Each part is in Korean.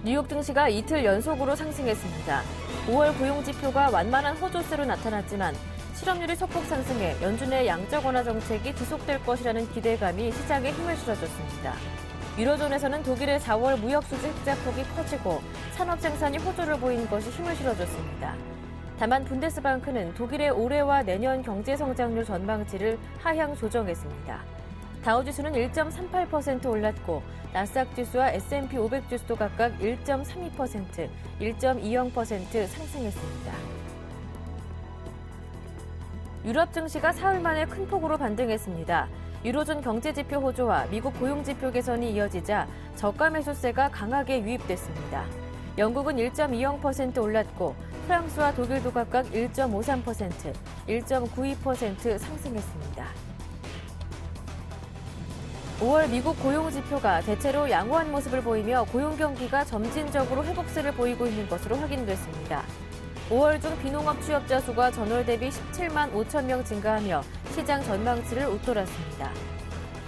뉴욕 증시가 이틀 연속으로 상승했습니다. 5월 고용지표가 완만한 호조세로 나타났지만 실업률이 소폭 상승해 연준의 양적 완화 정책이 지속될 것이라는 기대감이 시장에 힘을 실어줬습니다. 유로존에서는 독일의 4월 무역 수지 흑자폭이 커지고 산업 생산이 호조를 보인 것이 힘을 실어줬습니다. 다만 분데스방크는 독일의 올해와 내년 경제 성장률 전망치를 하향 조정했습니다. 다우지수는 1.38% 올랐고 나스닥 지수와 S&P 500 지수도 각각 1.32%, 1.20% 상승했습니다. 유럽 증시가 사흘 만에 큰 폭으로 반등했습니다. 유로존 경제지표 호조와 미국 고용지표 개선이 이어지자 저가 매수세가 강하게 유입됐습니다. 영국은 1.20% 올랐고 프랑스와 독일도 각각 1.53%, 1.92% 상승했습니다. 5월 미국 고용지표가 대체로 양호한 모습을 보이며 고용 경기가 점진적으로 회복세를 보이고 있는 것으로 확인됐습니다. 5월 중 비농업 취업자 수가 전월 대비 17만 5천 명 증가하며 시장 전망치를 웃돌았습니다.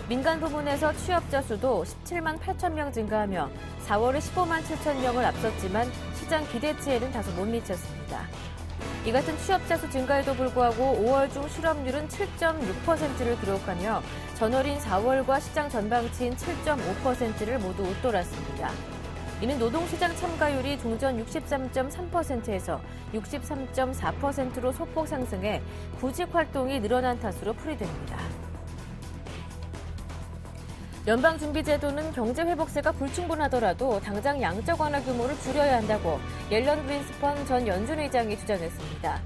민간 부문에서 취업자 수도 17만 8천 명 증가하며 4월에 15만 7천 명을 앞섰지만 시장 기대치에는 다소 못 미쳤습니다. 이 같은 취업자 수 증가에도 불구하고 5월 중 실업률은 7.6%를 기록하며 전월인 4월과 시장 전망치인 7.5%를 모두 웃돌았습니다. 이는 노동시장 참가율이 종전 63.3%에서 63.4%로 소폭 상승해 구직 활동이 늘어난 탓으로 풀이됩니다. 연방준비제도는 경제회복세가 불충분하더라도 당장 양적 완화 규모를 줄여야 한다고 옐런 그린스펀 전 연준 의장이 주장했습니다.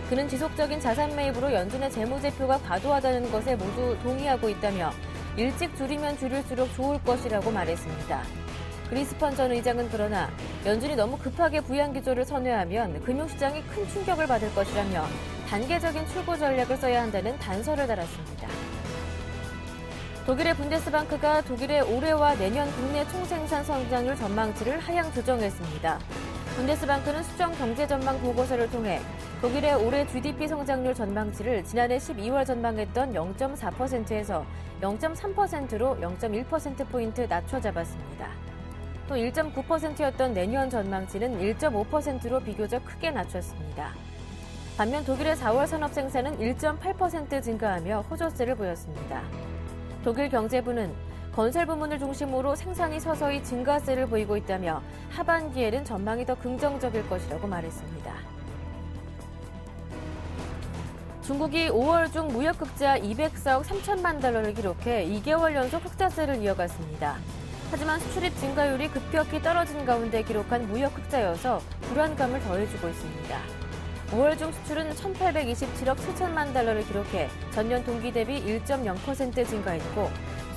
그는 지속적인 자산 매입으로 연준의 재무제표가 과도하다는 것에 모두 동의하고 있다며 일찍 줄이면 줄일수록 좋을 것이라고 말했습니다. 그린스펀 전 의장은 그러나 연준이 너무 급하게 부양기조를 선회하면 금융시장이 큰 충격을 받을 것이라며 단계적인 출구 전략을 써야 한다는 단서를 달았습니다. 독일의 분데스방크가 독일의 올해와 내년 국내 총생산 성장률 전망치를 하향 조정했습니다. 분데스방크는 수정 경제 전망 보고서를 통해 독일의 올해 GDP 성장률 전망치를 지난해 12월 전망했던 0.4%에서 0.3%로 0.1%포인트 낮춰 잡았습니다. 또 1.9%였던 내년 전망치는 1.5%로 비교적 크게 낮췄습니다. 반면 독일의 4월 산업 생산은 1.8% 증가하며 호조세를 보였습니다. 독일 경제부는 건설 부문을 중심으로 생산이 서서히 증가세를 보이고 있다며 하반기에는 전망이 더 긍정적일 것이라고 말했습니다. 중국이 5월 중 무역 흑자 204억 3천만 달러를 기록해 2개월 연속 흑자세를 이어갔습니다. 하지만 수출입 증가율이 급격히 떨어진 가운데 기록한 무역 흑자여서 불안감을 더해주고 있습니다. 5월 중 수출은 1,827억 7천만 달러를 기록해 전년 동기 대비 1.0% 증가했고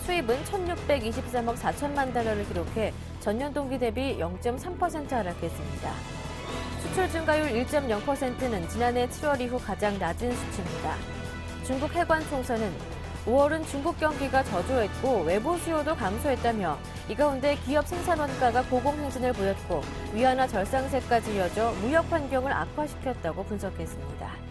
수입은 1,623억 4천만 달러를 기록해 전년 동기 대비 0.3% 하락했습니다. 수출 증가율 1.0%는 지난해 7월 이후 가장 낮은 수치입니다. 중국 해관 총서는 5월은 중국 경기가 저조했고 외부 수요도 감소했다며 이 가운데 기업 생산 원가가 고공행진을 보였고 위안화 절상세까지 이어져 무역 환경을 악화시켰다고 분석했습니다.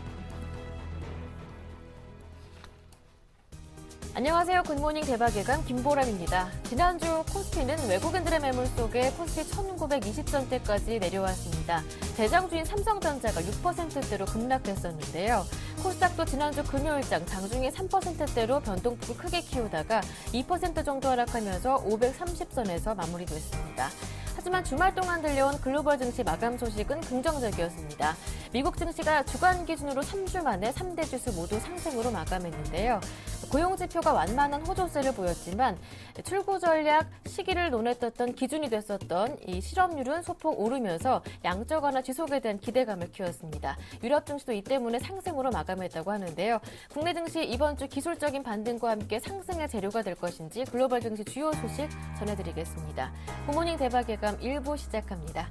안녕하세요. 굿모닝 대박예감 김보람입니다. 지난주 코스피는 외국인들의 매물 속에 코스피 1920선대까지 내려왔습니다. 대장주인 삼성전자가 6%대로 급락했었는데요. 코스닥도 지난주 금요일장 장중에 3%대로 변동폭을 크게 키우다가 2% 정도 하락하면서 530선에서 마무리됐습니다. 하지만 주말 동안 들려온 글로벌 증시 마감 소식은 긍정적이었습니다. 미국 증시가 주간 기준으로 3주 만에 3대 지수 모두 상승으로 마감했는데요. 고용지표가 완만한 호조세를 보였지만 출구 전략 시기를 논했던 기준이 됐었던 이 실업률은 소폭 오르면서 양적 완화 지속에 대한 기대감을 키웠습니다. 유럽 증시도 이 때문에 상승으로 마감했다고 하는데요. 국내 증시 이번 주 기술적인 반등과 함께 상승의 재료가 될 것인지 글로벌 증시 주요 소식 전해드리겠습니다. 굿모닝 대박예감 1부 시작합니다.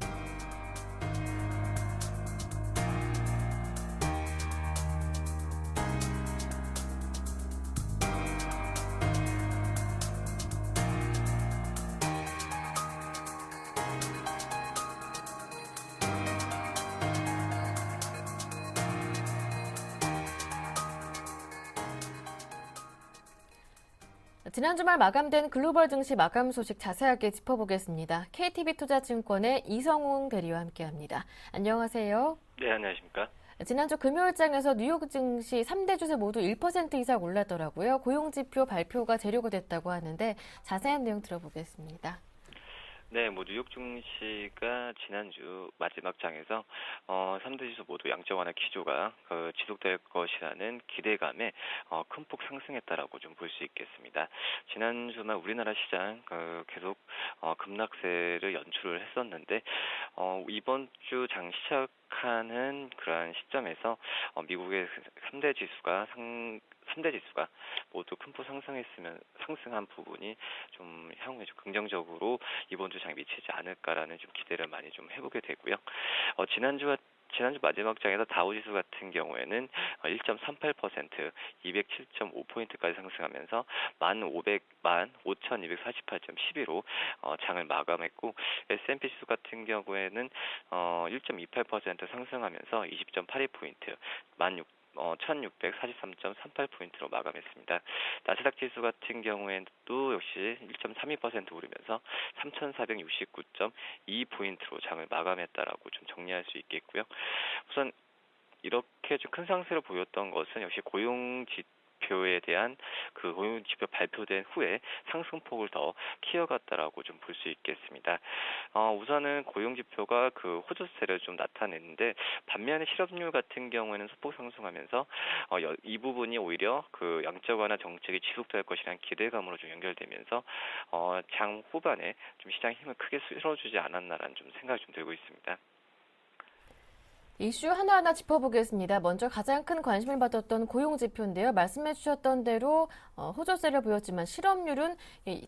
지난 주말 마감된 글로벌 증시 마감 소식 자세하게 짚어보겠습니다. KTB투자증권의 이성웅 대리와 함께합니다. 안녕하세요. 네, 안녕하십니까? 지난주 금요일장에서 뉴욕 증시 3대 주세 모두 1% 이상 올랐더라고요. 고용지표 발표가 재료가 됐다고 하는데 자세한 내용 들어보겠습니다. 네, 뉴욕 증시가 지난주 마지막 장에서 3대 지수 모두 양적 완화 기조가 지속될 것이라는 기대감에 큰 폭 상승했다라고 좀 볼 수 있겠습니다. 지난주만 우리나라 시장 계속 급락세를 연출을 했었는데 이번 주 장 시작하는 그러한 시점에서 미국의 3대 지수가 모두 큰 폭 상승한 부분이 좀 향후에 좀 긍정적으로 이번 주 장에 미치지 않을까라는 좀 기대를 많이 좀 해보게 되고요. 지난주 마지막 장에서 다우지수 같은 경우에는 1.38%, 207.5포인트까지 상승하면서 15,248.12로 장을 마감했고, S&P 지수 같은 경우에는 1.28% 상승하면서 20.82포인트, 1,643.38포인트로 마감했습니다. 나스닥 지수 같은 경우에도 역시 1.32% 오르면서 3,469.2포인트로 장을 마감했다라고 좀 정리할 수 있겠고요. 우선 이렇게 좀 큰 상승을 보였던 것은 역시 고용지표에 대한 그 고용지표 발표된 후에 상승폭을 더 키워갔다라고 좀 볼 수 있겠습니다. 우선은 고용지표가 그 호조세를 좀 나타냈는데, 반면에 실업률 같은 경우에는 소폭 상승하면서 이 부분이 오히려 그 양적 완화 정책이 지속될 것이라는 기대감으로 좀 연결되면서 장 후반에 좀 시장 힘을 크게 실어주지 않았나라는 좀 생각이 좀 들고 있습니다. 이슈 하나하나 짚어보겠습니다. 먼저 가장 큰 관심을 받았던 고용지표인데요. 말씀해 주셨던 대로 호조세를 보였지만 실업률은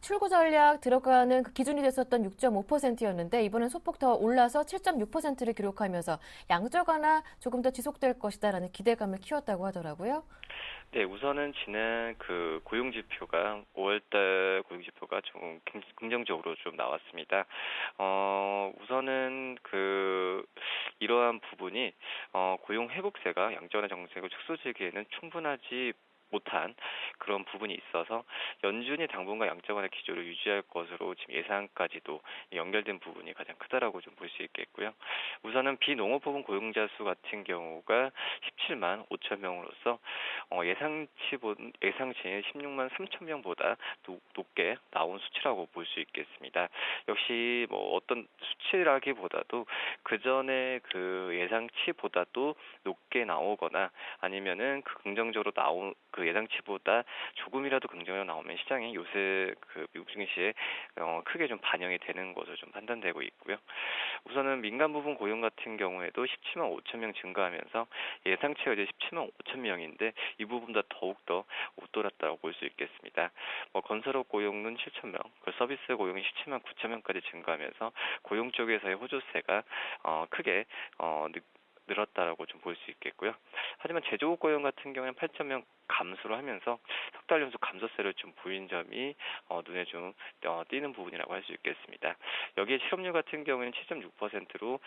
출구 전략 들어가는 그 기준이 됐었던 6.5%였는데 이번엔 소폭 더 올라서 7.6%를 기록하면서 양적 완화 조금 더 지속될 것이다라는 기대감을 키웠다고 하더라고요. 네, 우선은 지난 그 고용지표가 5월달 고용지표가 좀 긍정적으로 좀 나왔습니다. 우선은 이러한 부분이 고용 회복세가 양적 완화 정책을 축소지기에는 충분하지 못한 그런 부분이 있어서 연준이 당분간 양적 완화 기조를 유지할 것으로 지금 예상까지도 연결된 부분이 가장 크다라고 좀 볼 수 있겠고요. 우선은 비농업 부분 고용자 수 같은 경우가 17만 5천 명으로서 예상치인 16만 3천 명보다 높게 나온 수치라고 볼 수 있겠습니다. 역시 어떤 수치라기보다도 그 전에 그 예상치보다도 높게 나오거나 아니면은 그 긍정적으로 나온 그 예상치보다 조금이라도 긍정적으로 나오면 시장이 요새 그 미국 증시에 크게 좀 반영이 되는 것으로 좀 판단되고 있고요. 우선은 민간 부분 고용 같은 경우에도 17만 5천 명 증가하면서 예상치가 이제 17만 5천 명인데 이 부분보다 더욱더 웃돌았다고 볼 수 있겠습니다. 건설업 고용은 7천 명, 서비스 고용이 17만 9천 명까지 증가하면서 고용 쪽에서의 호조세가 크게 늘었다라고 좀 볼 수 있겠고요. 하지만 제조업 고용 같은 경우에는 8천 명 감소를 하면서 석 달 연속 감소세를 좀 보인 점이 눈에 좀 띄는 부분이라고 할 수 있겠습니다. 여기에 실업률 같은 경우에는 7.6%로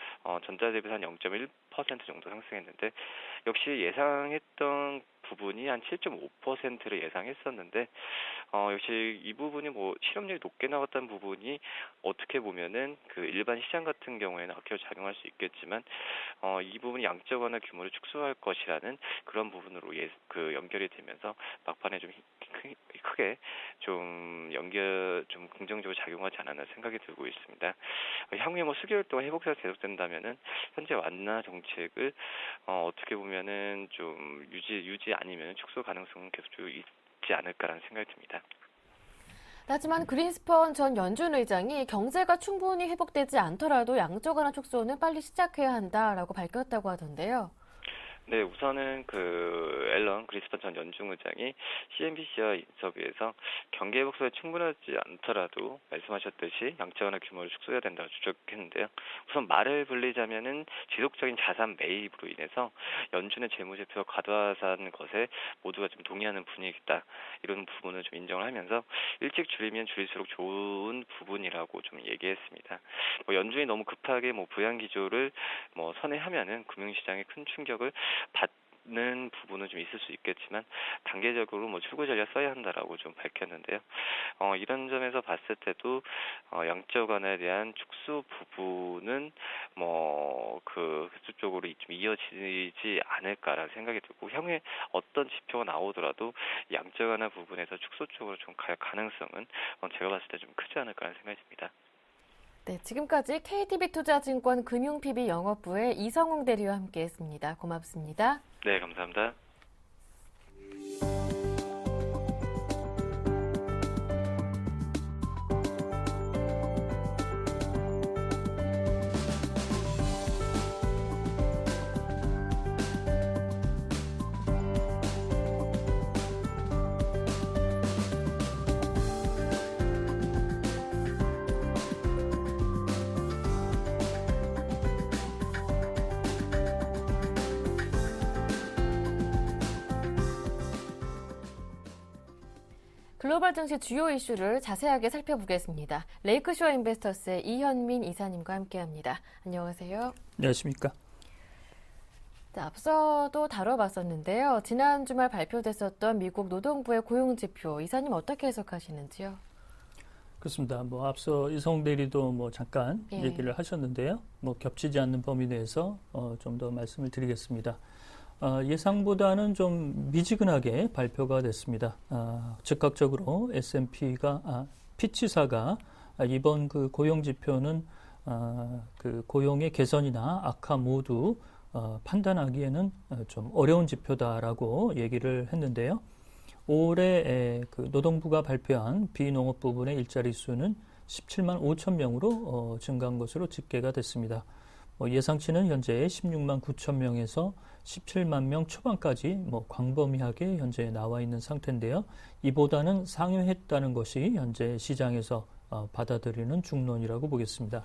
전자 대비해서 한 0.1% 정도 상승했는데, 역시 예상했던 부분이 한 7.5%를 예상했었는데 역시 이 부분이 실업률이 높게 나왔다는 부분이 어떻게 보면은 그 일반 시장 같은 경우에는 악재로 작용할 수 있겠지만 이 부분이 양적 완화 규모를 축소할 것이라는 그런 부분으로 연결이 되면서 막판에 좀 크게 좀 긍정적으로 작용하지 않았나 생각이 들고 있습니다. 향후에 수개월 동안 회복세가 계속된다면은 현재 완화 정책을 어떻게 보면은 좀 유지 아니면 축소 가능성은 계속 있지 않을까라는 생각이 듭니다. 하지만 그린스펀 전 연준 의장이 경제가 충분히 회복되지 않더라도 양적 완화 축소는 빨리 시작해야 한다라고 밝혔다고 하던데요. 네, 우선은 앨런 그린스펀 전 연준 의장이 CNBC와 인터뷰에서 경기 회복세가 충분하지 않더라도 말씀하셨듯이 양적 완화 규모를 축소해야 된다고 주장했는데요. 우선 말을 불리자면은 지속적인 자산 매입으로 인해서 연준의 재무제표가 과다한 것에 모두가 좀 동의하는 분위기다, 이런 부분을 좀 인정을 하면서 일찍 줄이면 줄일수록 좋은 부분이라고 좀 얘기했습니다. 연준이 너무 급하게 부양 기조를 선회하면은 금융시장에 큰 충격을 부분은 좀 있을 수 있겠지만 단계적으로 뭐 출구 전략 써야 한다라고 좀 밝혔는데요. 이런 점에서 봤을 때도 양적 완화에 대한 축소 부분은 뭐 그쪽으로 좀 이어지지 않을까라는 생각이 들고 향후에 어떤 지표가 나오더라도 양적 완화 부분에서 축소 쪽으로 좀 갈 가능성은 제가 봤을 때 좀 크지 않을까라는 생각이 듭니다. 네, 지금까지 KTB투자증권 금융PB 영업부의 이성웅 대리와 함께했습니다. 고맙습니다. 네, 감사합니다. 글로벌 증시 주요 이슈를 자세하게 살펴보겠습니다. 레이크쇼어 인베스터스의 이현민 이사님과 함께합니다. 안녕하세요. 안녕하십니까. 네, 앞서도 다뤄봤었는데요. 지난 주말 발표됐었던 미국 노동부의 고용지표, 이사님 어떻게 해석하시는지요? 그렇습니다. 앞서 이성 대리도 잠깐 얘기를 하셨는데요. 겹치지 않는 범위 내에서 좀 더 말씀을 드리겠습니다. 예상보다는 좀 미지근하게 발표가 됐습니다. 즉각적으로 S&P가 피치사가 이번 그 고용 지표는 그 고용의 개선이나 악화 모두 판단하기에는 좀 어려운 지표다라고 얘기를 했는데요. 올해 그 노동부가 발표한 비농업 부분의 일자리 수는 17만 5천 명으로 증가한 것으로 집계가 됐습니다. 예상치는 현재 16만 9천 명에서 17만 명 초반까지 광범위하게 현재 나와 있는 상태인데요. 이보다는 상회했다는 것이 현재 시장에서 받아들이는 중론이라고 보겠습니다.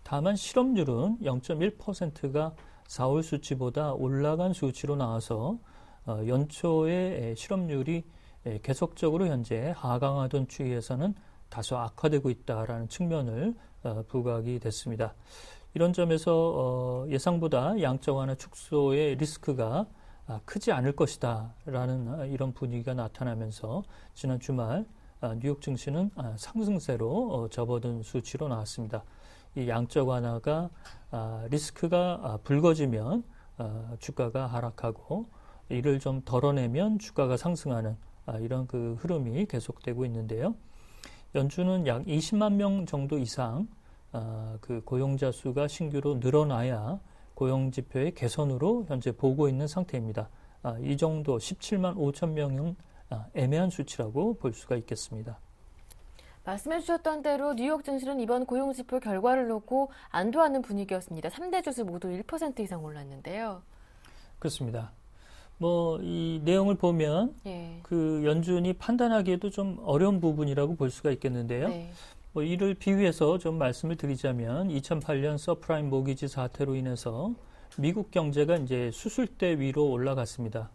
다만 실업률은 0.1%가 4월 수치보다 올라간 수치로 나와서 연초에 실업률이 계속적으로 현재 하강하던 추이에서는 다소 악화되고 있다라는 측면을 부각이 됐습니다. 이런 점에서 예상보다 양적 완화 축소의 리스크가 크지 않을 것이다라는 이런 분위기가 나타나면서 지난 주말 뉴욕 증시는 상승세로 접어든 수치로 나왔습니다. 이 양적 완화가 리스크가 불거지면 주가가 하락하고 이를 좀 덜어내면 주가가 상승하는 이런 그 흐름이 계속되고 있는데요. 연준은 약 20만 명 정도 이상 그 고용자 수가 신규로 늘어나야 고용 지표의 개선으로 현재 보고 있는 상태입니다. 이 정도 17만 5천 명은 애매한 수치라고 볼 수가 있겠습니다. 말씀해 주셨던 대로 뉴욕 증시는 이번 고용지표 결과를 놓고 안도하는 분위기였습니다. 3대 주수 모두 1% 이상 올랐는데요. 그렇습니다. 이 내용을 보면 그 연준이 판단하기에도 좀 어려운 부분이라고 볼 수가 있겠는데요. 네. 이를 비유해서 좀 말씀을 드리자면 2008년 서프라임 모기지 사태로 인해서 미국 경제가 이제 수술대 위로 올라갔습니다.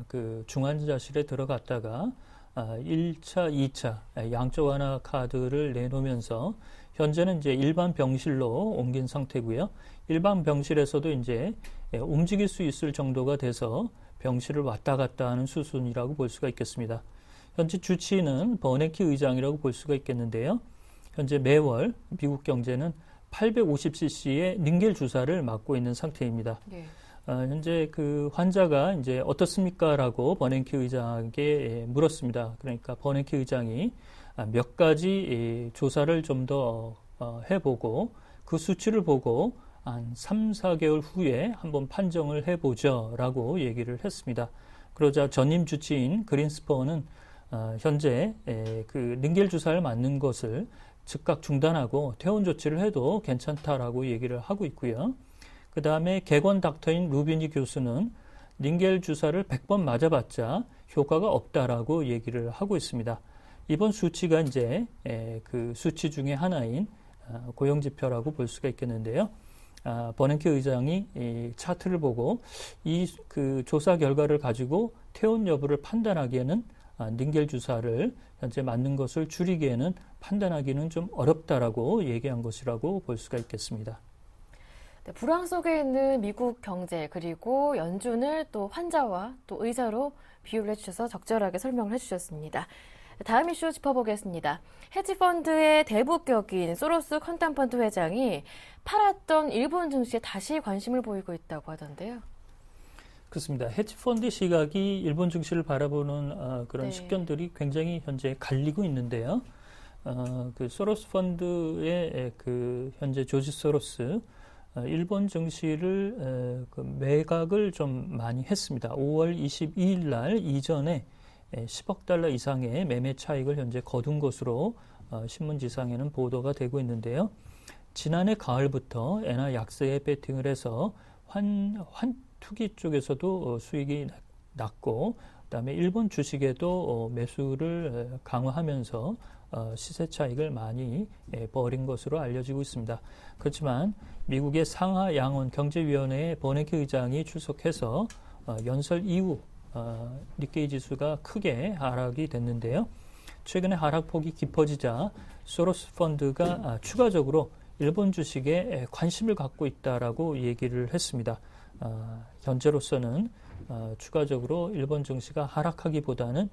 그 중환자실에 들어갔다가 1차, 2차 양적 완화 카드를 내놓으면서 현재는 이제 일반 병실로 옮긴 상태고요. 일반 병실에서도 이제 움직일 수 있을 정도가 돼서 병실을 왔다 갔다 하는 수순이라고 볼 수가 있겠습니다. 현재 주치의는 버네키 의장이라고 볼 수가 있겠는데요. 현재 매월 미국 경제는 850cc의 닌겔 주사를 맞고 있는 상태입니다. 네. 현재 그 환자가 이제 어떻습니까라고 버네키 의장에게 물었습니다. 그러니까 버네키 의장이 몇 가지 조사를 좀 더 해보고 그 수치를 보고 한 3, 4개월 후에 한번 판정을 해보죠 라고 얘기를 했습니다. 그러자 전임 주치인 그린스퍼는 현재 그 닌겔 주사를 맞는 것을 즉각 중단하고 퇴원 조치를 해도 괜찮다라고 얘기를 하고 있고요. 그 다음에 객원 닥터인 루비니 교수는 닌겔 주사를 100번 맞아봤자 효과가 없다라고 얘기를 하고 있습니다. 이번 수치가 이제 그 수치 중에 하나인 고용지표라고 볼 수가 있겠는데요. 버냉키 의장이 이 차트를 보고 이 그 조사 결과를 가지고 퇴원 여부를 판단하기에는 닌겔 주사를 현재 맞는 것을 줄이기에는 판단하기는 좀 어렵다라고 얘기한 것이라고 볼 수가 있겠습니다. 네, 불황 속에 있는 미국 경제 그리고 연준을 또 환자와 또 의사로 비유를 해주셔서 적절하게 설명을 해주셨습니다. 다음 이슈 짚어보겠습니다. 헤지펀드의 대부격인 소로스 컨텀펀드 회장이 팔았던 일본 증시에 다시 관심을 보이고 있다고 하던데요. 그렇습니다. 헤지펀드 시각이 일본 증시를 바라보는 그런 네. 식견들이 굉장히 현재 갈리고 있는데요. 그 소로스 펀드의 그 현재 조지 소로스 일본 증시를 그 매각을 좀 많이 했습니다. 5월 22일 날 이전에 10억 달러 이상의 매매 차익을 현재 거둔 것으로 신문지상에는 보도가 되고 있는데요. 지난해 가을부터 엔화 약세에 베팅을 해서 환투기 쪽에서도 수익이 났고, 그다음에 일본 주식에도 매수를 강화하면서 시세 차익을 많이 벌인 것으로 알려지고 있습니다. 그렇지만 미국의 상하 양원 경제위원회의 버네키 의장이 출석해서 연설 이후 니케이 지수가 크게 하락이 됐는데요. 최근에 하락폭이 깊어지자 소로스 펀드가 추가적으로 일본 주식에 관심을 갖고 있다라고 얘기를 했습니다. 현재로서는 추가적으로 일본 증시가 하락하기보다는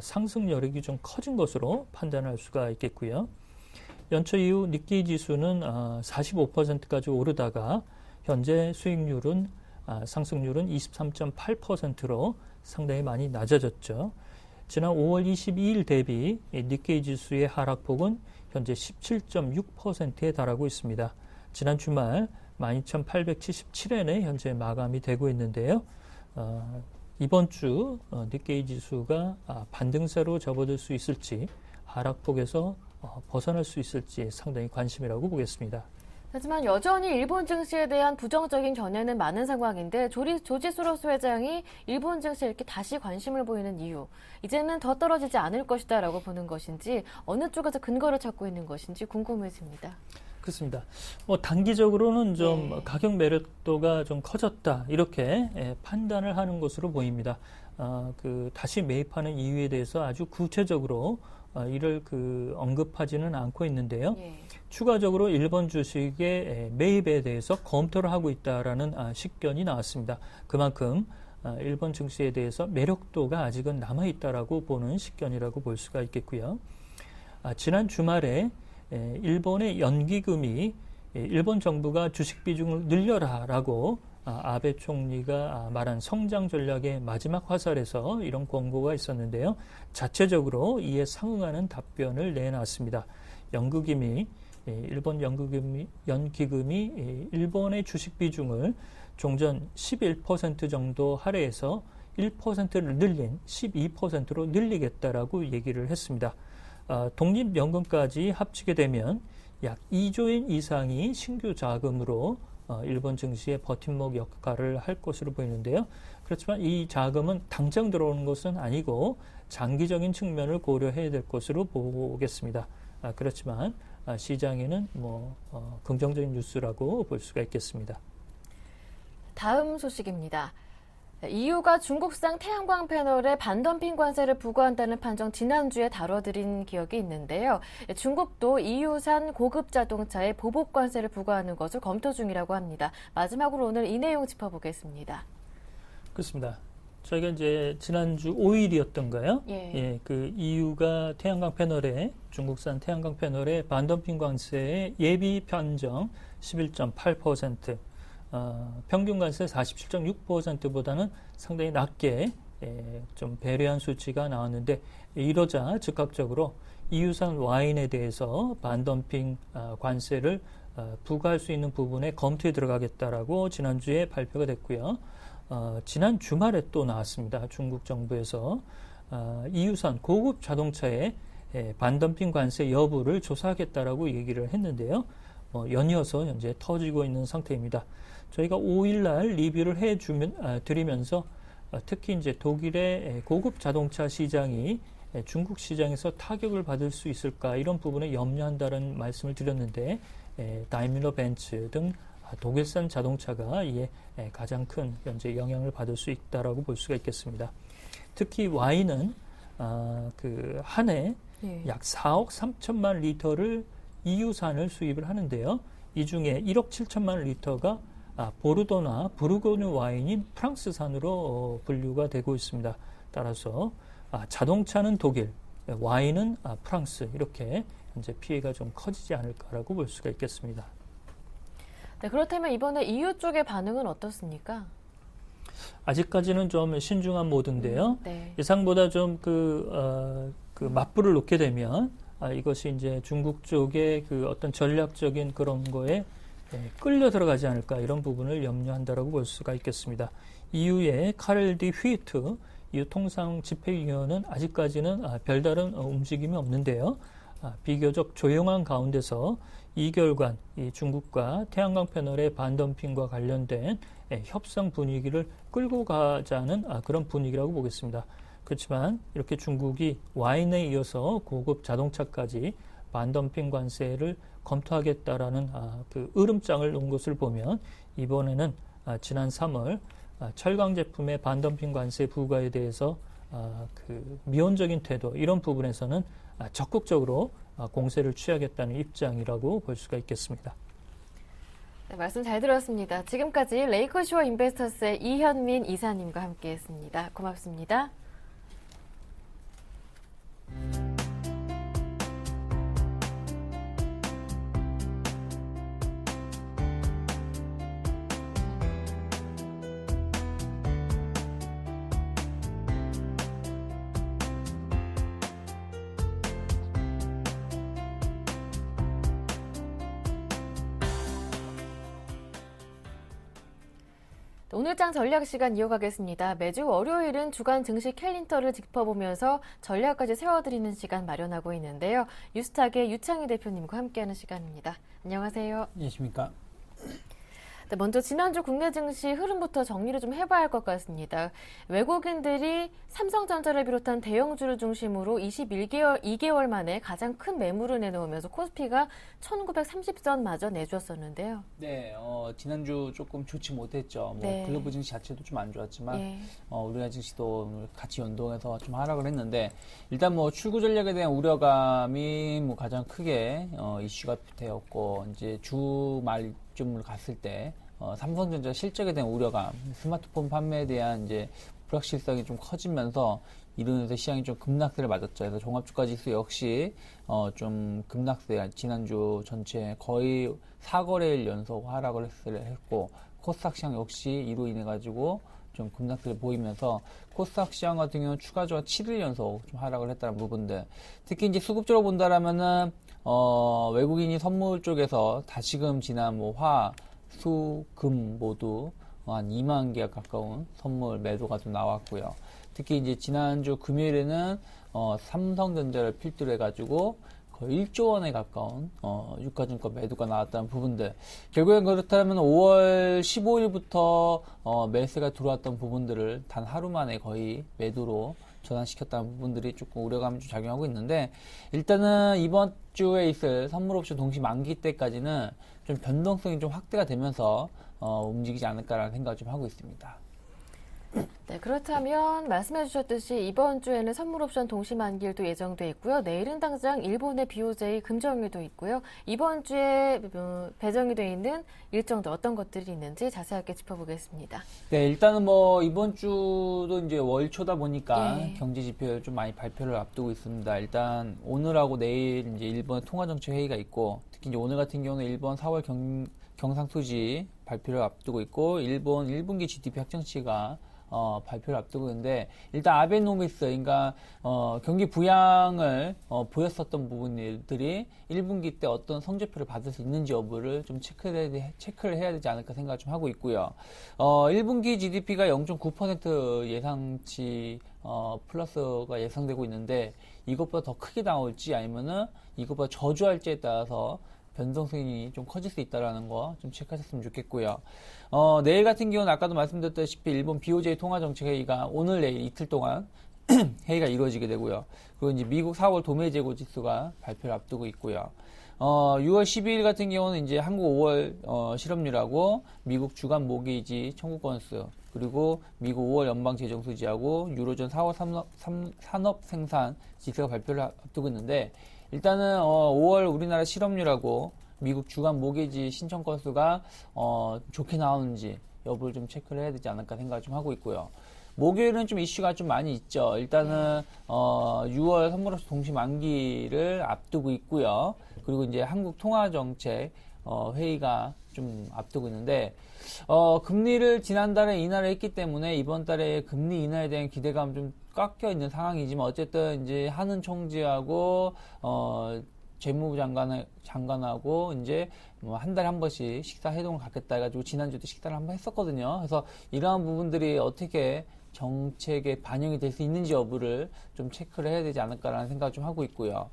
상승 여력이 좀 커진 것으로 판단할 수가 있겠고요. 연초 이후 니케이 지수는 45%까지 오르다가 현재 수익률은 상승률은 23.8%로 상당히 많이 낮아졌죠. 지난 5월 22일 대비 니케이 지수의 하락폭은 현재 17.6%에 달하고 있습니다. 지난 주말 12,877엔에 현재 마감이 되고 있는데요. 이번 주 니케이 지수가 반등세로 접어들 수 있을지, 하락폭에서 벗어날 수 있을지 상당히 관심이라고 보겠습니다. 하지만 여전히 일본 증시에 대한 부정적인 견해는 많은 상황인데 조지 소로스 회장이 일본 증시에 이렇게 다시 관심을 보이는 이유, 이제는 더 떨어지지 않을 것이다라고 보는 것인지 어느 쪽에서 근거를 찾고 있는 것인지 궁금해집니다. 그렇습니다. 단기적으로는 좀 네. 가격 매력도가 좀 커졌다 이렇게 판단을 하는 것으로 보입니다. 다시 매입하는 이유에 대해서 아주 구체적으로 이를 언급하지는 않고 있는데요. 예. 추가적으로 일본 주식의 매입에 대해서 검토를 하고 있다라는 식견이 나왔습니다. 그만큼 일본 증시에 대해서 매력도가 아직은 남아있다라고 보는 식견이라고 볼 수가 있겠고요. 지난 주말에 일본의 연기금이 일본 정부가 주식 비중을 늘려라라고 아베 총리가 말한 성장 전략의 마지막 화살에서 이런 권고가 있었는데요. 자체적으로 이에 상응하는 답변을 내놨습니다. 일본 연기금이 일본의 주식 비중을 종전 11% 정도 할애해서 1%를 늘린 12%로 늘리겠다라고 얘기를 했습니다. 독립연금까지 합치게 되면 약 2조 엔 이상이 신규 자금으로 일본 증시의 버팀목 역할을 할 것으로 보이는데요. 그렇지만 이 자금은 당장 들어오는 것은 아니고 장기적인 측면을 고려해야 될 것으로 보겠습니다. 그렇지만 시장에는 긍정적인 뉴스라고 볼 수가 있겠습니다. 다음 소식입니다. EU가 중국산 태양광 패널에 반덤핑 관세를 부과한다는 판정 지난주에 다뤄드린 기억이 있는데요. 중국도 EU산 고급 자동차에 보복 관세를 부과하는 것을 검토 중이라고 합니다. 마지막으로 오늘 이 내용 짚어보겠습니다. 그렇습니다. 저희가 이제 지난주 5일이었던가요? 예. EU가 중국산 태양광 패널에 반덤핑 관세의 예비 판정 11.8%, 평균 관세 47.6%보다는 상당히 낮게 좀 배려한 수치가 나왔는데, 이러자 즉각적으로 EU산 와인에 대해서 반덤핑 관세를 부과할 수 있는 부분에 검토에 들어가겠다라고 지난주에 발표가 됐고요. 지난 주말에 또 나왔습니다. 중국 정부에서 EU산 고급 자동차에 반덤핑 관세 여부를 조사하겠다라고 얘기를 했는데요. 연이어서 현재 터지고 있는 상태입니다. 저희가 5일날 리뷰를 드리면서 특히 이제 독일의 고급 자동차 시장이 중국 시장에서 타격을 받을 수 있을까, 이런 부분에 염려한다는 말씀을 드렸는데, 다임러 벤츠 등 독일산 자동차가 이에 가장 큰 현재 영향을 받을 수 있다라고 볼 수가 있겠습니다. 특히 와인은 한 해 약 4억 3천만 리터를 EU산을 수입을 하는데요. 이 중에 1억 7천만 리터가 보르도나 부르고뉴 와인인 프랑스산으로 분류가 되고 있습니다. 따라서 자동차는 독일, 와인은 프랑스 이렇게 현재 피해가 좀 커지지 않을까라고 볼 수가 있겠습니다. 네, 그렇다면 이번에 EU 쪽의 반응은 어떻습니까? 아직까지는 좀 신중한 모드인데요. 네. 예상보다 좀 맞불을 놓게 되면 이것이 이제 중국 쪽의 그 어떤 전략적인 그런 거에 끌려 들어가지 않을까 이런 부분을 염려한다라고 볼 수가 있겠습니다. EU의 카렐 디 휘트 EU 통상 집행위원은 아직까지는 별다른 움직임이 없는데요. 비교적 조용한 가운데서 2개월간 이 중국과 태양광 패널의 반덤핑과 관련된 협상 분위기를 끌고 가자는 그런 분위기라고 보겠습니다. 그렇지만 이렇게 중국이 와인에 이어서 고급 자동차까지 반덤핑 관세를 검토하겠다라는 그 으름장을 놓은 것을 보면 이번에는 지난 3월 철강 제품의 반덤핑 관세 부과에 대해서 그 미온적인 태도 이런 부분에서는 적극적으로 공세를 취하겠다는 입장이라고 볼 수가 있겠습니다. 네, 말씀 잘 들었습니다. 지금까지 레이커쇼어 인베스터스의 이현민 이사님과 함께했습니다. 고맙습니다. 오늘장 전략 시간 이어가겠습니다. 매주 월요일은 주간 증시 캘린더를 짚어보면서 전략까지 세워드리는 시간 마련하고 있는데요. 뉴스탁의 유창희 대표님과 함께하는 시간입니다. 안녕하세요. 안녕하십니까. 네, 먼저 지난주 국내 증시 흐름부터 정리를 좀 해봐야 할 것 같습니다. 외국인들이 삼성전자를 비롯한 대형주를 중심으로 2개월 만에 가장 큰 매물을 내놓으면서 코스피가 1930선마저 내주었었는데요. 네, 지난주 조금 좋지 못했죠. 네. 글로벌 증시 자체도 좀 안 좋았지만 예. 우리나라 증시도 같이 연동해서 좀 하락을 했는데 일단 출구 전략에 대한 우려감이 가장 크게 이슈가 되었고 이제 주 말쯤을 갔을 때 삼성전자 실적에 대한 우려감, 스마트폰 판매에 대한 이제 불확실성이 좀 커지면서 이러면서 시장이 좀 급락세를 맞았죠. 그래서 종합주가 지수 역시 좀 급락세, 지난주 전체 거의 4거래일 연속 하락을 했고 코스닥 시장 역시 이로 인해 가지고 좀 급락세를 보이면서 코스닥 시장 같은 경우는 추가적으로 7일 연속 좀 하락을 했다는 부분들. 특히 이제 수급적으로 본다라면은 외국인이 선물 쪽에서 다시금 지난 화, 수, 금 모두 한 2만 개가 가까운 선물 매도가 좀 나왔고요. 특히 이제 지난주 금요일에는 삼성전자를 필두로 해가지고 거의 1조 원에 가까운 유가증권 매도가 나왔다는 부분들. 결국엔 그렇다면 5월 15일부터 매수가 들어왔던 부분들을 단 하루 만에 거의 매도로 전환시켰다는 부분들이 조금 우려감이 좀 작용하고 있는데, 일단은 이번 주에 있을 선물옵션 동시 만기 때까지는 좀 변동성이 좀 확대가 되면서 움직이지 않을까라는 생각을 좀 하고 있습니다. 네, 그렇다면 말씀해 주셨듯이 이번 주에는 선물옵션 동시만기일도 예정돼 있고요. 내일은 당장 일본의 BOJ 금정일도 있고요. 이번 주에 배정이 돼 있는 일정도 어떤 것들이 있는지 자세하게 짚어보겠습니다. 네, 일단은 이번 주도 이제 월초다 보니까 예. 경제 지표를 좀 많이 발표를 앞두고 있습니다. 일단 오늘하고 내일 이제 일본 통화정책 회의가 있고, 특히 이제 오늘 같은 경우는 일본 4월 경상수지 발표를 앞두고 있고, 일본 1분기 GDP 확정치가 발표를 앞두고 있는데, 일단 아베노미스, 그러니까 경기 부양을 보였었던 부분들이 1분기 때 어떤 성적표를 받을 수 있는지 여부를 좀 체크를 해야 되지 않을까 생각을 좀 하고 있고요. 1분기 GDP가 0.9% 예상치 플러스가 예상되고 있는데, 이것보다 더 크게 나올지 아니면은 이것보다 저조할지에 따라서 변동성이 좀 커질 수 있다는 거 좀 체크하셨으면 좋겠고요. 내일 같은 경우는 아까도 말씀드렸다시피 일본 BOJ 통화정책회의가 오늘 내일 이틀 동안 회의가 이루어지게 되고요. 그리고 이제 미국 4월 도매재고 지수가 발표를 앞두고 있고요. 6월 12일 같은 경우는 이제 한국 5월 실업률하고 미국 주간 모기지 청구 건수, 그리고 미국 5월 연방 재정 수지하고 유로존 4월 산업 생산 지수가 발표를 앞두고 있는데, 일단은 5월 우리나라 실업률하고 미국 주간 모기지 신청 건수가 좋게 나오는지 여부를 좀 체크를 해야 되지 않을까 생각을 좀 하고 있고요. 목요일은 좀 이슈가 좀 많이 있죠. 일단은 6월 선물옵션 동시 만기를 앞두고 있고요. 그리고 이제 한국 통화정책 회의가 좀 앞두고 있는데 금리를 지난달에 인하를 했기 때문에 이번 달에 금리 인하에 대한 기대감 좀 깎여 있는 상황이지만 어쨌든 이제 한은 총재하고 재무부 장관하고 이제 뭐 한 달에 한 번씩 식사 회동을 갖겠다 해가지고 지난주도 식사를 한번 했었거든요. 그래서 이러한 부분들이 어떻게 정책에 반영이 될 수 있는지 여부를 좀 체크를 해야 되지 않을까라는 생각을 좀 하고 있고요.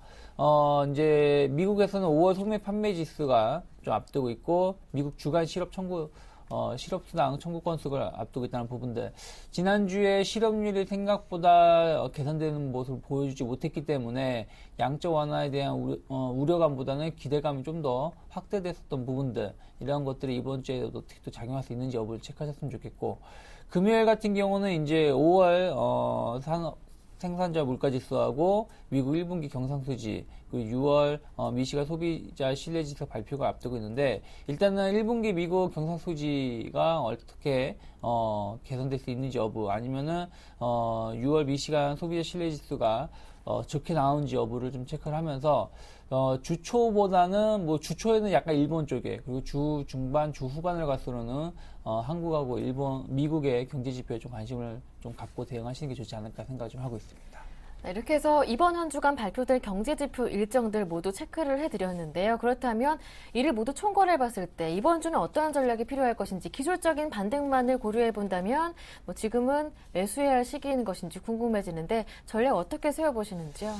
이제 미국에서는 5월 소매 판매 지수가 좀 앞두고 있고 미국 주간 실업수당 청구 건수가 앞두고 있다는 부분들. 지난주에 실업률이 생각보다 개선되는 모습을 보여주지 못했기 때문에 양적 완화에 대한 우려감보다는 기대감이 좀 더 확대됐었던 부분들. 이런 것들이 이번 주에도 어떻게 또 작용할 수 있는지 여부를 체크하셨으면 좋겠고. 금요일 같은 경우는 이제 5월 생산자 물가지수하고 미국 1분기 경상수지, 그리고 6월 미시간 소비자 신뢰지수 발표가 앞두고 있는데 일단은 1분기 미국 경상수지가 어떻게 개선될 수 있는지 여부 아니면은 6월 미시간 소비자 신뢰지수가 좋게 나오는지 여부를 좀 체크를 하면서 주초보다는 뭐 주초에는 약간 일본 쪽에 그리고 주 중반 주 후반을 갈수록은 한국하고 미국의 경제 지표에 좀 관심을 좀 갖고 대응하시는 게 좋지 않을까 생각을 좀 하고 있습니다. 네, 이렇게 해서 이번 한 주간 발표될 경제지표 일정들 모두 체크를 해드렸는데요. 그렇다면 이를 모두 총괄해봤을 때 이번 주는 어떠한 전략이 필요할 것인지 기술적인 반등만을 고려해본다면 뭐 지금은 매수해야 할 시기인 것인지 궁금해지는데 전략 어떻게 세워보시는지요?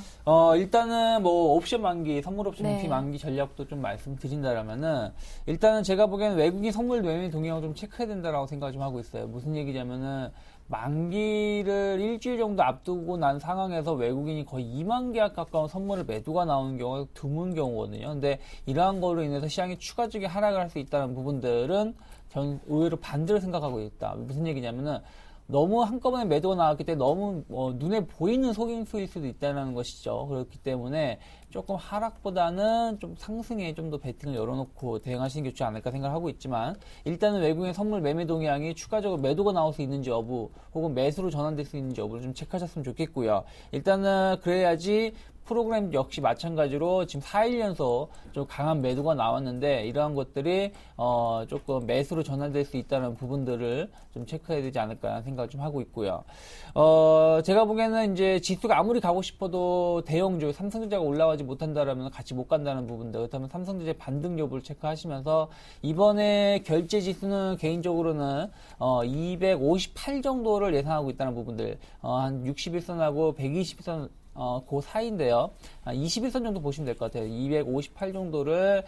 일단은 뭐 옵션 만기, 선물 옵션 네. 만기 전략도 좀 말씀드린다라면은 일단은 제가 보기에는 외국인 선물 매매 동향을 좀 체크해야 된다라고 생각을 좀 하고 있어요. 무슨 얘기냐면은 만기를 일주일 정도 앞두고 난 상황에서 외국인이 거의 2만 계약 가까운 선물을 매도가 나오는 경우가 드문 경우거든요. 근데 이러한 거로 인해서 시장이 추가적인 하락을 할 수 있다는 부분들은 저는 의외로 반대로 생각하고 있다. 무슨 얘기냐면은 너무 한꺼번에 매도가 나왔기 때문에 너무 눈에 보이는 속임수일 수도 있다는 것이죠. 그렇기 때문에 조금 하락보다는 좀 상승에 좀 더 베팅을 열어놓고 대응하시는 게 좋지 않을까 생각하고 있지만 일단은 외국인 선물 매매 동향이 추가적으로 매도가 나올 수 있는지 여부 혹은 매수로 전환될 수 있는지 여부를 좀 체크하셨으면 좋겠고요. 일단은 그래야지 프로그램 역시 마찬가지로 지금 4일 연속 좀 강한 매도가 나왔는데 이러한 것들이 조금 매수로 전환될 수 있다는 부분들을 좀 체크해야 되지 않을까 생각을 좀 하고 있고요. 제가 보기에는 이제 지수가 아무리 가고 싶어도 대형주 삼성전자가 올라가지 못한다라면 같이 못 간다는 부분들. 그렇다면 삼성전자 반등 여부를 체크하시면서 이번에 결제 지수는 개인적으로는 258 정도를 예상하고 있다는 부분들. 한 61선하고 120선 그 사이인데요. 21선 정도 보시면 될 것 같아요. 258 정도를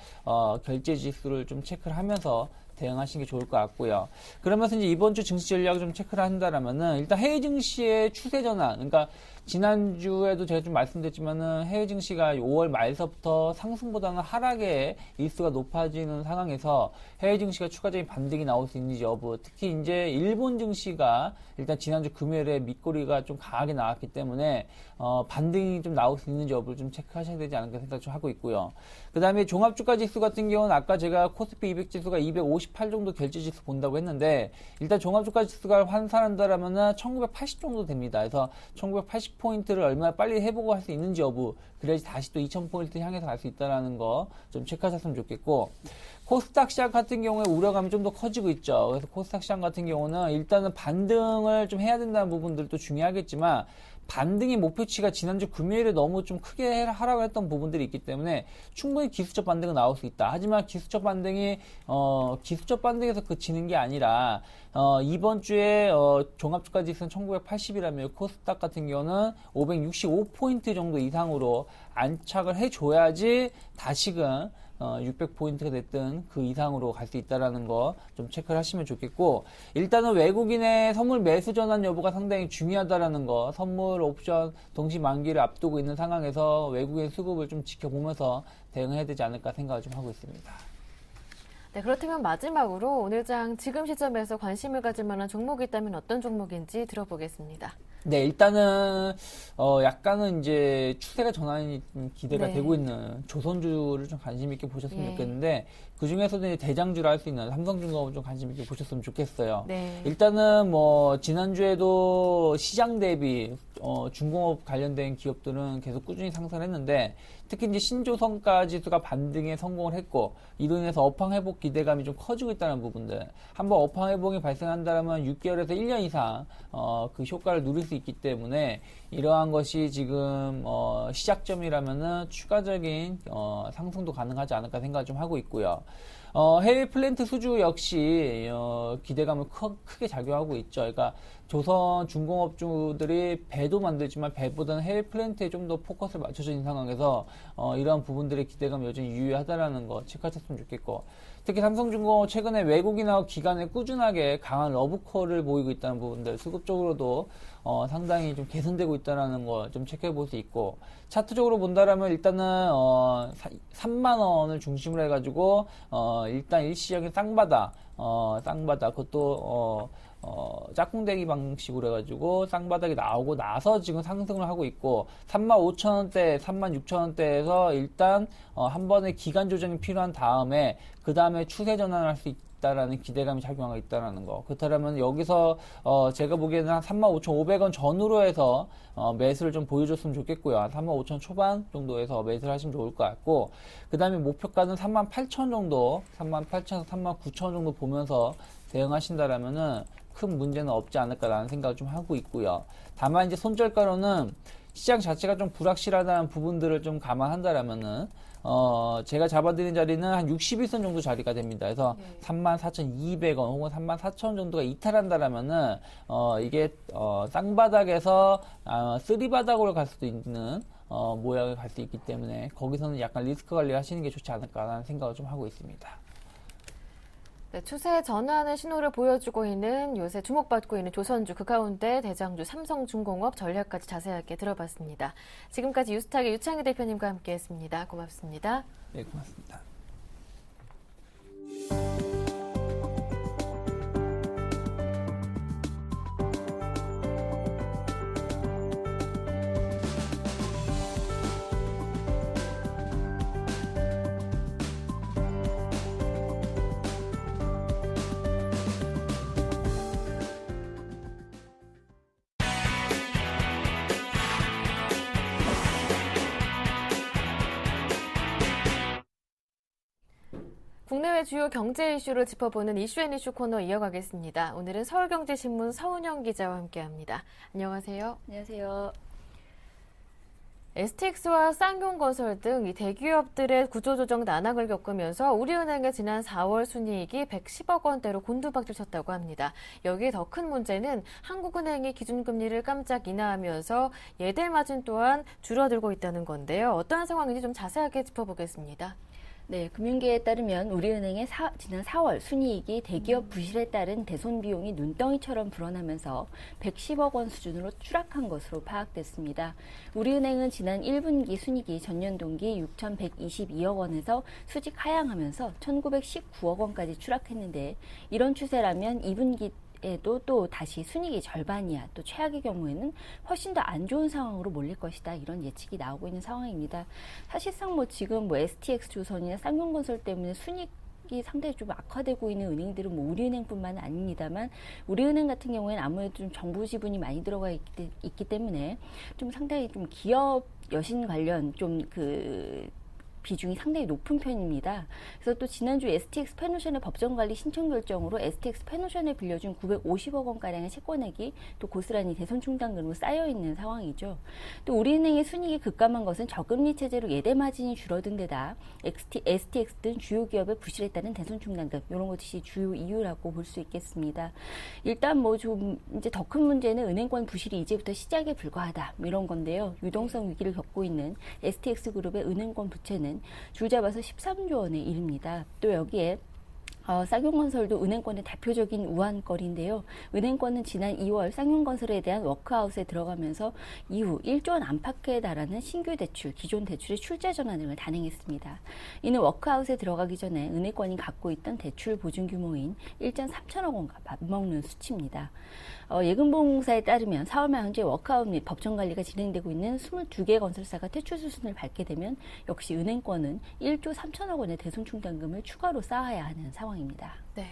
결제 지수를 좀 체크를 하면서 대응하시는 게 좋을 것 같고요. 그러면서 이제 이번 주 증시 전략을 좀 체크를 한다라면은 일단 해외 증시의 추세 전환, 그러니까 지난주에도 제가 좀 말씀드렸지만은 해외 증시가 5월 말서부터 상승보다는 하락의 일수가 높아지는 상황에서 해외 증시가 추가적인 반등이 나올 수 있는지 여부, 특히 이제 일본 증시가 일단 지난주 금요일에 밑꼬리가 좀 강하게 나왔기 때문에 반등이 좀 나올 수 있는지 여부를 좀 체크하셔야 되지 않을까 생각 좀 하고 있고요. 그 다음에 종합주가 지수 같은 경우는 아까 제가 코스피 200 지수가 258 정도 결제 지수 본다고 했는데 일단 종합주가 지수가 환산한다라면은 1980 정도 됩니다. 그래서 1980포인트를 얼마나 빨리 회복을 할 수 있는지 여부, 그래야지 다시 또 2000포인트 향해서 갈 수 있다는 거 좀 체크하셨으면 좋겠고, 코스닥 시장 같은 경우에 우려감이 좀 더 커지고 있죠. 그래서 코스닥 시장 같은 경우는 일단은 반등을 좀 해야 된다는 부분들도 중요하겠지만 반등의 목표치가 지난주 금요일에 너무 좀 크게 하라고 했던 부분들이 있기 때문에 충분히 기술적 반등은 나올 수 있다. 하지만 기술적 반등이 기술적 반등에서 그치는 게 아니라 이번 주에 종합주가 지수는 1980이라면 코스닥 같은 경우는 565포인트 정도 이상으로 안착을 해줘야지 다시금 600포인트가 됐든 그 이상으로 갈 수 있다는 거 좀 체크를 하시면 좋겠고, 일단은 외국인의 선물 매수 전환 여부가 상당히 중요하다라는 거, 선물 옵션 동시 만기를 앞두고 있는 상황에서 외국인 수급을 좀 지켜보면서 대응해야 되지 않을까 생각을 좀 하고 있습니다. 네, 그렇다면 마지막으로 오늘 장 지금 시점에서 관심을 가질 만한 종목이 있다면 어떤 종목인지 들어보겠습니다. 네, 일단은 약간은 이제 추세가 전환이 좀 기대가 네. 되고 있는 조선주를 좀 관심 있게 보셨으면 예. 좋겠는데 그 중에서도 이제 대장주를 할 수 있는 삼성중공업을 좀 관심 있게 보셨으면 좋겠어요. 네. 일단은 뭐 지난주에도 시장 대비 중공업 관련된 기업들은 계속 꾸준히 상승했는데 특히 이제 신조성가 지수가 반등에 성공을 했고 이로 인해서 업황 회복 기대감이 좀 커지고 있다는 부분들. 한번 업황 회복이 발생한다면 6개월에서 1년 이상 그 효과를 누릴 수 있기 때문에 이러한 것이 지금 시작점이라면은 추가적인 상승도 가능하지 않을까 생각을 좀 하고 있고요. 해외 플랜트 수주 역시 기대감을 크게 작용하고 있죠. 그러니까 조선 중공업주들이 배도 만들지만 배보다는 해외 플랜트에 좀 더 포커스를 맞춰져 있는 상황에서 이러한 부분들의 기대감이 여전히 유효하다라는 거 체크하셨으면 좋겠고 특히 삼성중공업 최근에 외국인하고 기관에 꾸준하게 강한 러브콜을 보이고 있다는 부분들 수급적으로도 상당히 좀 개선되고 있다는 거 좀 체크해 볼 수 있고 차트적으로 본다라면 일단은 3만 원을 중심으로 해가지고 일단 일시적인 쌍바닥 그것도 짝꿍대기 방식으로 해가지고 쌍바닥이 나오고 나서 지금 상승을 하고 있고 35,000원대, 36,000원대에서 일단 한 번의 기간 조정이 필요한 다음에 그 다음에 추세 전환을 할 수 있다라는 기대감이 작용하고 있다는 거. 그렇다면 여기서 제가 보기에는 한 35,500원 전후로 해서 매수를 좀 보여줬으면 좋겠고요. 한 35,000 초반 정도에서 매수를 하시면 좋을 것 같고 그 다음에 목표가는 38,000 정도 38,000에서 39,000 정도 보면서 대응하신다라면은 큰 문제는 없지 않을까라는 생각을 좀 하고 있고요. 다만 이제 손절가로는 시장 자체가 좀 불확실하다는 부분들을 좀 감안한다라면은 제가 잡아드린 자리는 한 61선 정도 자리가 됩니다. 그래서 34,200원 혹은 34,000원 정도가 이탈한다라면은 이게 쌍바닥에서 쓰리바닥으로 갈 수도 있는 모양을 갈 수 있기 때문에 거기서는 약간 리스크 관리를 하시는 게 좋지 않을까라는 생각을 좀 하고 있습니다. 네, 추세 전환의 신호를 보여주고 있는 요새 주목받고 있는 조선주, 그 가운데 대장주 삼성중공업 전략까지 자세하게 들어봤습니다. 지금까지 유스탁의 유창희 대표님과 함께했습니다. 고맙습니다. 네, 고맙습니다. 국내외 주요 경제 이슈를 짚어보는 이슈앤이슈 코너 이어가겠습니다. 오늘은 서울경제신문 서은영 기자와 함께합니다. 안녕하세요. 안녕하세요. STX와 쌍용건설 등 이 대기업들의 구조조정 난항을 겪으면서 우리은행의 지난 4월 순이익이 110억 원대로 곤두박질 쳤다고 합니다. 여기에 더 큰 문제는 한국은행이 기준금리를 깜짝 인하하면서 예대 마진 또한 줄어들고 있다는 건데요. 어떠한 상황인지 좀 자세하게 짚어보겠습니다. 네, 금융계에 따르면 우리은행의 지난 4월 순이익이 대기업 부실에 따른 대손 비용이 눈덩이처럼 불어나면서 110억 원 수준으로 추락한 것으로 파악됐습니다. 우리은행은 지난 1분기 순이익이 전년 동기 6,122억 원에서 수직 하향하면서 1,919억 원까지 추락했는데 이런 추세라면 2분기 에도 또 다시 순이익이 절반이야. 또 최악의 경우에는 훨씬 더 안 좋은 상황으로 몰릴 것이다. 이런 예측이 나오고 있는 상황입니다. 사실상 뭐 지금 뭐 STX 조선이나 쌍용건설 때문에 순이익이 상당히 좀 악화되고 있는 은행들은 뭐 우리은행뿐만 아닙니다만 우리은행 같은 경우에는 아무래도 좀 정부 지분이 많이 들어가 있기 때문에 좀 상당히 좀 기업 여신 관련 좀 비중이 상당히 높은 편입니다. 그래서 또 지난주 STX 페노션의 법정관리 신청 결정으로 STX 페노션에 빌려준 950억 원가량의 채권액이 또 고스란히 대손 충당금으로 쌓여있는 상황이죠. 또 우리은행의 순이익이 급감한 것은 저금리 체제로 예대 마진이 줄어든 데다 STX 등 주요 기업의 부실에 따른 대손 충당금 이런 것이 주요 이유라고 볼 수 있겠습니다. 일단 뭐 좀 이제 더 큰 문제는 은행권 부실이 이제부터 시작에 불과하다 이런 건데요. 유동성 위기를 겪고 있는 STX 그룹의 은행권 부채는 줄 잡아서 13조 원에 이릅니다. 또 여기에 쌍용건설도 은행권의 대표적인 우한거리인데요. 은행권은 지난 2월 쌍용건설에 대한 워크아웃에 들어가면서 이후 1조 원 안팎에 달하는 신규 대출, 기존 대출의 출자 전환 등을 단행했습니다. 이는 워크아웃에 들어가기 전에 은행권이 갖고 있던 대출 보증 규모인 1.3천억 원과 맞먹는 수치입니다. 예금보험공사에 따르면 4월 말 현재 워크아웃 및 법정관리가 진행되고 있는 22개 건설사가 퇴출 수순을 밟게 되면 역시 은행권은 1조 3천억 원의 대손충당금을 추가로 쌓아야 하는 상황입니다. 네.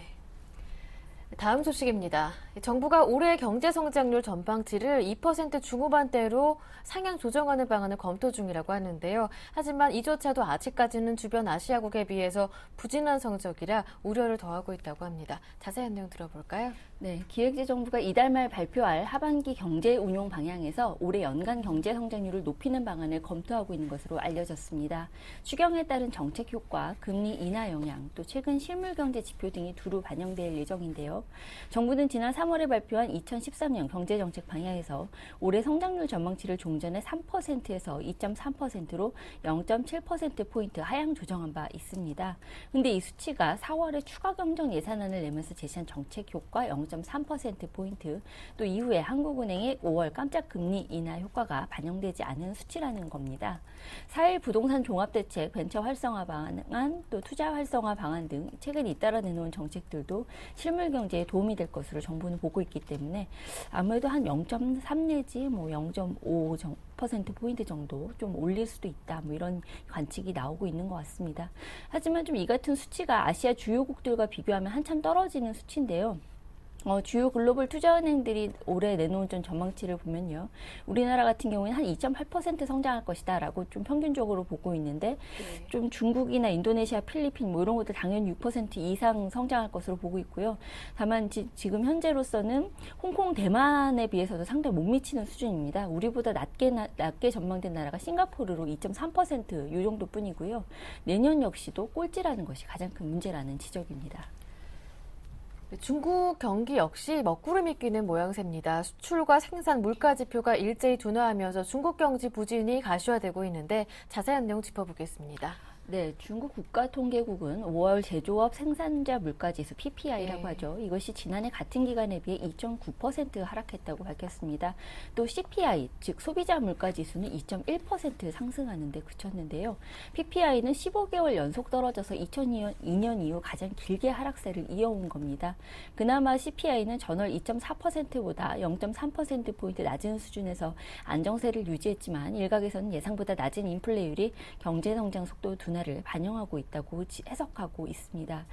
다음 소식입니다. 정부가 올해 경제 성장률 전망치를 2% 중후반대로 상향 조정하는 방안을 검토 중이라고 하는데요. 하지만 이조차도 아직까지는 주변 아시아국에 비해서 부진한 성적이라 우려를 더하고 있다고 합니다. 자세한 내용 들어볼까요? 네, 기획재정부가 이달 말 발표할 하반기 경제 운용 방향에서 올해 연간 경제 성장률을 높이는 방안을 검토하고 있는 것으로 알려졌습니다. 추경에 따른 정책 효과, 금리 인하 영향, 또 최근 실물 경제 지표 등이 두루 반영될 예정인데요. 정부는 지난 3월에 발표한 2013년 경제정책 방향에서 올해 성장률 전망치를 종전에 3%에서 2.3%로 0.7%포인트 하향 조정한 바 있습니다. 근데 이 수치가 4월에 추가 경정 예산안을 내면서 제시한 정책 효과 0.3%포인트, 또 이후에 한국은행의 5월 깜짝 금리 인하 효과가 반영되지 않은 수치라는 겁니다. 4일 부동산 종합대책, 벤처 활성화 방안, 또 투자 활성화 방안 등 최근 잇따라 내놓은 정책들도 실물 경제에 도움이 될 것으로 정부는 보고 있기 때문에 아무래도 한 0.3 내지 0.5%포인트 정도 좀 올릴 수도 있다. 이런 관측이 나오고 있는 것 같습니다. 하지만 좀 이 같은 수치가 아시아 주요국들과 비교하면 한참 떨어지는 수치인데요. 주요 글로벌 투자은행들이 올해 내놓은 전망치를 보면요. 우리나라 같은 경우에는 한 2.8% 성장할 것이다 라고 좀 평균적으로 보고 있는데 좀 중국이나 인도네시아, 필리핀 이런 것들 당연히 6% 이상 성장할 것으로 보고 있고요. 다만 지금 현재로서는 홍콩, 대만에 비해서도 상당히 못 미치는 수준입니다. 우리보다 낮게 전망된 나라가 싱가포르로 2.3% 이 정도뿐이고요. 내년 역시도 꼴찌라는 것이 가장 큰 문제라는 지적입니다. 중국 경기 역시 먹구름이 끼는 모양새입니다. 수출과 생산 물가 지표가 일제히 둔화하면서 중국 경제 부진이 가시화되고 있는데 자세한 내용 짚어보겠습니다. 네, 중국 국가통계국은 5월 제조업 생산자 물가지수 PPI라고 하죠. 이것이 지난해 같은 기간에 비해 2.9% 하락했다고 밝혔습니다. 또 CPI, 즉 소비자 물가지수는 2.1% 상승하는 데 그쳤는데요. PPI는 15개월 연속 떨어져서 2002년 이후 가장 길게 하락세를 이어온 겁니다. 그나마 CPI는 전월 2.4%보다 0.3%포인트 낮은 수준에서 안정세를 유지했지만 일각에서는 예상보다 낮은 인플레율이 경제성장 속도 둔화를 반영하고 있다고 해석하고 있습니다.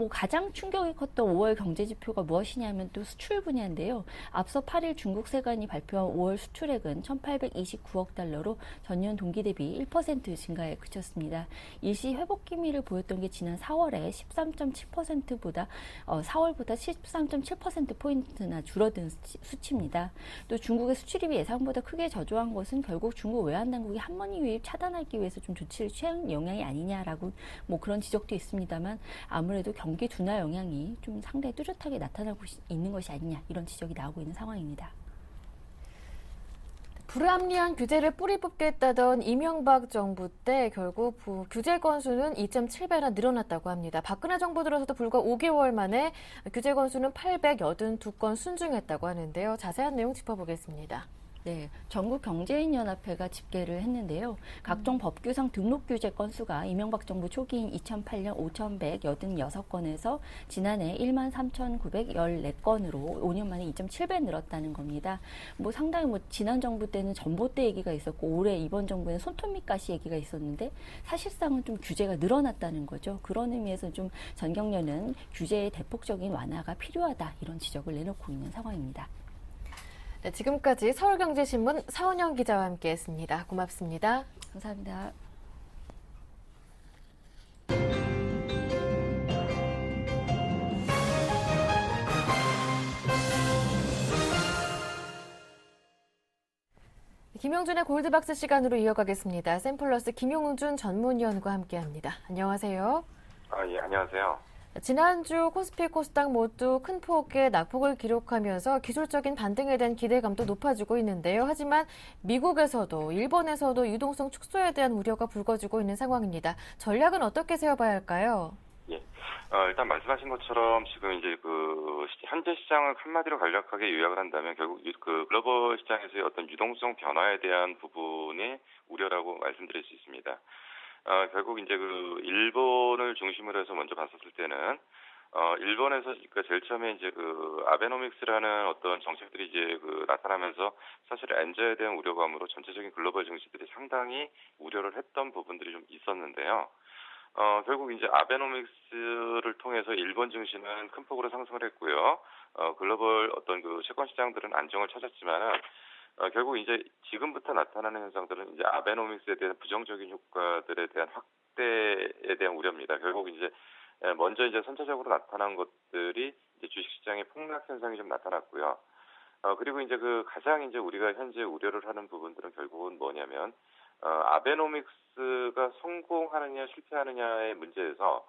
가장 충격이 컸던 5월 경제지표가 무엇이냐면 또 수출 분야인데요. 앞서 8일 중국 세관이 발표한 5월 수출액은 1,829억 달러로 전년 동기 대비 1% 증가에 그쳤습니다. 일시 회복 기미를 보였던 게 지난 4월에 13.7%보다 4월보다 13.7%포인트나 줄어든 수치입니다. 또 중국의 수출입이 예상보다 크게 저조한 것은 결국 중국 외환당국이 한머니 유입 차단하기 위해서 좀 조치를 취한 영향이 아니냐라고 그런 지적도 있습니다만 아무래도 경기 둔화 영향이 좀 상당히 뚜렷하게 나타나고 있는 것이 아니냐 이런 지적이 나오고 있는 상황입니다. 불합리한 규제를 뿌리 뽑겠다던 이명박 정부 때 결국 규제 건수는 2.7배나 늘어났다고 합니다. 박근혜 정부 들어서도 불과 5개월 만에 규제 건수는 882건 순증했다고 하는데요. 자세한 내용 짚어보겠습니다. 네, 전국경제인연합회가 집계를 했는데요. 각종 법규상 등록 규제 건수가 이명박 정부 초기인 2008년 5,186건에서 지난해 13,914건으로 5년 만에 2.7배 늘었다는 겁니다. 상당히 지난 정부 때는 전봇대 얘기가 있었고 올해 이번 정부에는 손톱 가시 얘기가 있었는데 사실상은 좀 규제가 늘어났다는 거죠. 그런 의미에서 좀 전경련은 규제의 대폭적인 완화가 필요하다 이런 지적을 내놓고 있는 상황입니다. 네, 지금까지 서울경제신문 사원영 기자와 함께했습니다. 고맙습니다. 감사합니다. 김용준의 골드박스 시간으로 이어가겠습니다. 샘플러스 김용준 전문위원과 함께합니다. 안녕하세요. 예, 안녕하세요. 지난주 코스피, 코스닥 모두 큰 폭의 낙폭을 기록하면서 기술적인 반등에 대한 기대감도 높아지고 있는데요. 하지만 미국에서도 일본에서도 유동성 축소에 대한 우려가 불거지고 있는 상황입니다. 전략은 어떻게 세워봐야 할까요? 예, 일단 말씀하신 것처럼 지금 이제 현재 시장을 한마디로 간략하게 요약을 한다면 결국 그 글로벌 시장에서의 어떤 유동성 변화에 대한 부분이 우려라고 말씀드릴 수 있습니다. 결국 이제 일본을 중심으로 해서 먼저 봤었을 때는 일본에서 그러니까 제일 처음에 이제 아베노믹스라는 어떤 정책들이 이제 나타나면서 사실 엔저에 대한 우려감으로 전체적인 글로벌 증시들이 상당히 우려를 했던 부분들이 좀 있었는데요. 결국 이제 아베노믹스를 통해서 일본 증시는 큰 폭으로 상승을 했고요. 글로벌 어떤 채권 시장들은 안정을 찾았지만은 결국 이제 지금부터 나타나는 현상들은 이제 아베노믹스에 대한 부정적인 효과들에 대한 확대에 대한 우려입니다. 결국 이제 먼저 이제 선차적으로 나타난 것들이 이제 주식시장의 폭락 현상이 좀 나타났고요. 그리고 이제 가장 이제 우리가 현재 우려를 하는 부분들은 결국은 뭐냐면 아베노믹스가 성공하느냐 실패하느냐의 문제에서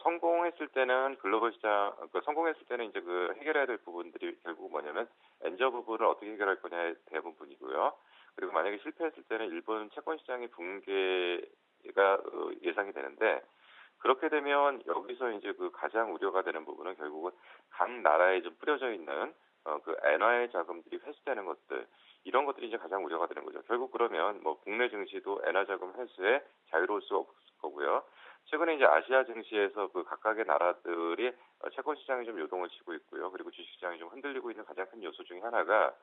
성공했을 때는 글로벌 시장 성공했을 때는 이제 해결해야 될 부분들이 결국 뭐냐면 엔저 부분을 어떻게 해결할 거냐에 대한 부분이고요. 그리고 만약에 실패했을 때는 일본 채권 시장의 붕괴가 예상이 되는데 그렇게 되면 여기서 이제 가장 우려가 되는 부분은 결국은 각 나라에 좀 뿌려져 있는 엔화의 자금들이 회수되는 것들 이런 것들이 이제 가장 우려가 되는 거죠. 결국 그러면 국내 증시도 엔화 자금 회수에 자유로울 수 없을 거고요. 최근에 이제 아시아 증시에서 각각의 나라들이 채권 시장이 좀 요동을 치고 있고요. 그리고 주식 시장이 좀 흔들리고 있는 가장 큰 요소 중에 하나가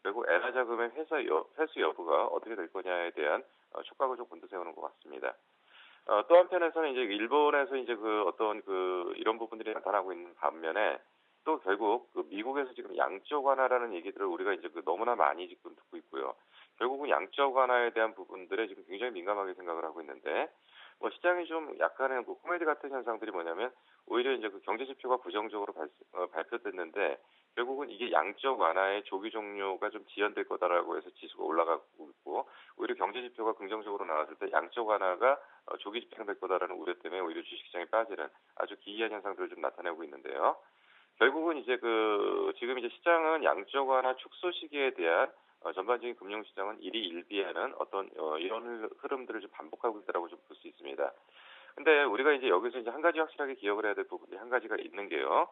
결국 엔화 자금의 회수 여부가 어떻게 될 거냐에 대한 촉각을 좀 곤두세우는 것 같습니다. 또 한편에서는 이제 일본에서 이제 이런 부분들이 나타나고 있는 반면에 또 결국 미국에서 지금 양적 완화라는 얘기들을 우리가 이제 너무나 많이 지금 듣고 있고요. 결국은 양적 완화에 대한 부분들에 지금 굉장히 민감하게 생각을 하고 있는데 시장이 좀 약간의 코미디 같은 현상들이 뭐냐면 오히려 이제 경제 지표가 부정적으로 발표됐는데 결국은 이게 양적 완화의 조기 종료가 좀 지연될 거다라고 해서 지수가 올라가고 있고 오히려 경제 지표가 긍정적으로 나왔을 때 양적 완화가 조기 집행될 거다라는 우려 때문에 오히려 주식시장이 빠지는 아주 기이한 현상들을 좀 나타내고 있는데요. 결국은 이제 지금 이제 시장은 양적 완화 축소 시기에 대한 전반적인 금융시장은 일희일비하는 어떤 이런 흐름들을 좀 반복하고 있다라고 좀 볼 수 있습니다. 근데 우리가 이제 여기서 이제 한 가지 확실하게 기억을 해야 될 부분이 한 가지가 있는 게요.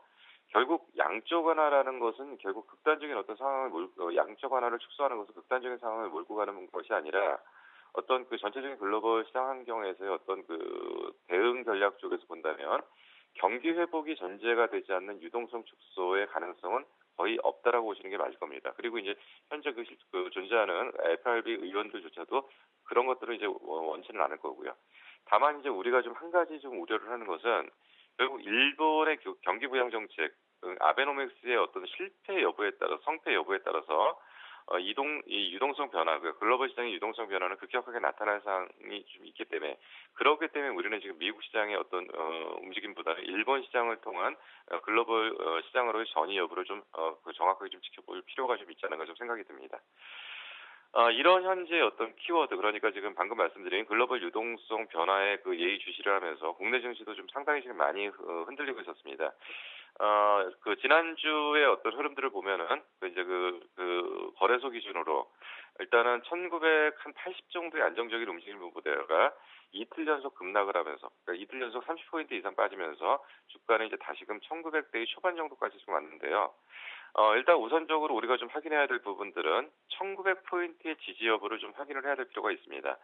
결국 양적 완화라는 것은 결국 극단적인 어떤 상황을 양적 완화를 축소하는 것은 극단적인 상황을 몰고 가는 것이 아니라 어떤 전체적인 글로벌 시장 환경에서의 어떤 대응 전략 쪽에서 본다면 경기 회복이 전제가 되지 않는 유동성 축소의 가능성은 거의 없다라고 보시는 게 맞을 겁니다. 그리고 이제 현재 존재하는 FRB 의원들조차도 그런 것들을 이제 원치는 않을 거고요. 다만 이제 우리가 좀 한 가지 좀 우려를 하는 것은 결국 일본의 경기 부양 정책, 아베노믹스의 어떤 실패 여부에 따라 성패 여부에 따라서 이 유동성 변화, 글로벌 시장의 유동성 변화는 급격하게 나타날 사항이 좀 있기 때문에 그렇기 때문에 우리는 지금 미국 시장의 어떤 움직임보다는 일본 시장을 통한 글로벌 시장으로의 전이 여부를 좀 정확하게 좀 지켜볼 필요가 좀 있지 않은가 좀 생각이 듭니다. 이런 현재 어떤 키워드, 그러니까 지금 방금 말씀드린 글로벌 유동성 변화에 예의주시를 하면서 국내 증시도 좀 상당히 지금 많이 흔들리고 있었습니다. 지난주의 어떤 흐름들을 보면은, 이제 거래소 기준으로, 일단은 1980 정도의 안정적인 움직임을 보다가 이틀 연속 급락을 하면서, 그러니까 이틀 연속 30포인트 이상 빠지면서 주가는 이제 다시금 1900대 초반 정도까지 좀 왔는데요. 일단 우선적으로 우리가 좀 확인해야 될 부분들은 1900포인트의 지지 여부를 좀 확인을 해야 될 필요가 있습니다.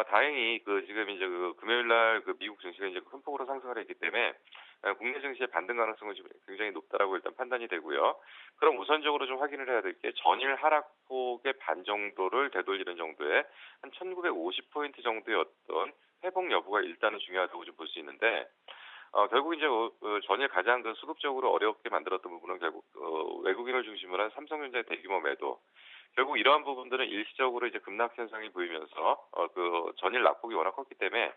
다행히 지금 이제 금요일 날 미국 증시가 이제 큰 폭으로 상승을 했기 때문에 국내 증시의 반등 가능성은 지금 굉장히 높다라고 일단 판단이 되고요. 그럼 우선적으로 좀 확인을 해야 될 게 전일 하락폭의 반 정도를 되돌리는 정도의 한 1950포인트 정도의 어떤 회복 여부가 일단은 중요하다고 좀 볼 수 있는데 결국 이제 전일 가장 수급적으로 어렵게 만들었던 부분은 결국 외국인을 중심으로 한 삼성전자의 대규모 매도. 결국 이러한 부분들은 일시적으로 이제 급락 현상이 보이면서 전일 낙폭이 워낙 컸기 때문에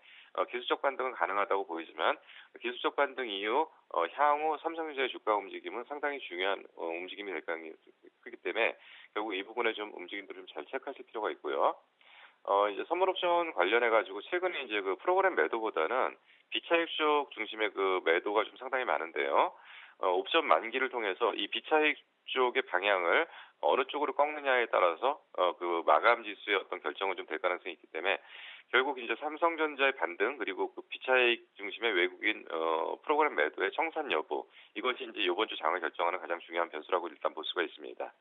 기술적 반등은 가능하다고 보이지만 기술적 반등 이후 향후 삼성전자의 주가 움직임은 상당히 중요한 움직임이 될 가능성이 크기 때문에 결국 이 부분에 좀 움직임들을 좀 잘 체크하실 필요가 있고요. 이제 선물옵션 관련해 가지고 최근에 이제 프로그램 매도보다는 비차익 쪽 중심의 매도가 좀 상당히 많은데요. 옵션 만기를 통해서 이 비차익 쪽의 방향을 어느 쪽으로 꺾느냐에 따라서 마감 지수의 어떤 결정은 좀 될 가능성이 있기 때문에 결국 이제 삼성전자의 반등 그리고 그 비차익 중심의 외국인 프로그램 매도의 청산 여부 이것이 이제 이번 주 장을 결정하는 가장 중요한 변수라고 일단 볼 수가 있습니다.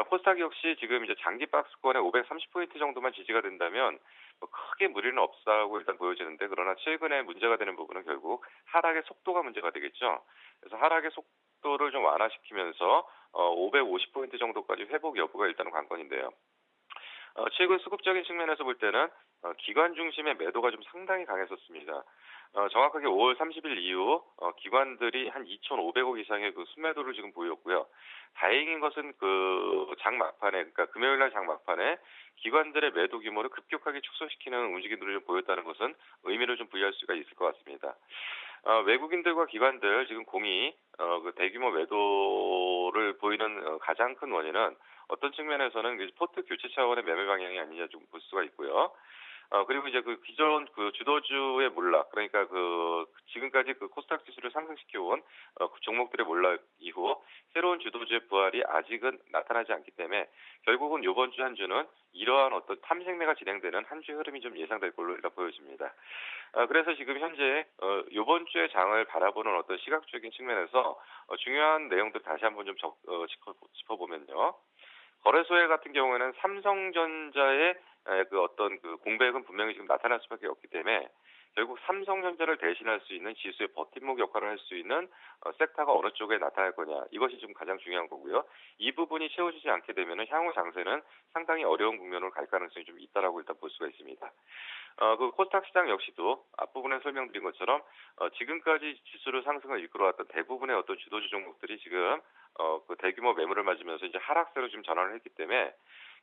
코스닥 역시 지금 이제 장기 박스권에 530포인트 정도만 지지가 된다면 뭐 크게 무리는 없다고 일단 보여지는데 그러나 최근에 문제가 되는 부분은 결국 하락의 속도가 문제가 되겠죠. 그래서 하락의 속도를 좀 완화시키면서 550포인트 정도까지 회복 여부가 일단은 관건인데요. 최근 수급적인 측면에서 볼 때는 기관 중심의 매도가 좀 상당히 강했었습니다. 정확하게 5월 30일 이후 기관들이 한 2,500억 이상의 그 순매도를 지금 보였고요. 다행인 것은 그 장 막판에 그러니까 금요일 날 장 막판에 기관들의 매도 규모를 급격하게 축소시키는 움직임들을 좀 보였다는 것은 의미를 좀 부여할 수가 있을 것 같습니다. 외국인들과 기관들 지금 공이 그 대규모 매도를 보이는 가장 큰 원인은 어떤 측면에서는 포트 교체 차원의 매매 방향이 아니냐 좀 볼 수가 있고요. 그리고 이제 그 기존 그 주도주의 몰락, 그러니까 그 지금까지 그 코스닥 지수를 상승시켜온 그 종목들의 몰락 이후 새로운 주도주의 부활이 아직은 나타나지 않기 때문에 결국은 이번 주 한 주는 이러한 어떤 탐색매가 진행되는 한 주의 흐름이 좀 예상될 걸로 일단 보여집니다. 그래서 지금 현재 이번 주의 장을 바라보는 어떤 시각적인 측면에서 중요한 내용들 다시 한번 좀 짚어보면요. 거래소회 같은 경우에는 삼성전자의 그 어떤 그 공백은 분명히 지금 나타날 수밖에 없기 때문에 결국 삼성전자를 대신할 수 있는 지수의 버팀목 역할을 할 수 있는 섹터가 어느 쪽에 나타날 거냐 이것이 좀 가장 중요한 거고요. 이 부분이 채워지지 않게 되면 향후 장세는 상당히 어려운 국면으로 갈 가능성이 좀 있다라고 일단 볼 수가 있습니다. 그 코스닥 시장 역시도 앞부분에 설명드린 것처럼 지금까지 지수를 상승을 이끌어왔던 대부분의 어떤 주도주 종목들이 지금 그 대규모 매물을 맞으면서 이제 하락세로 지금 전환을 했기 때문에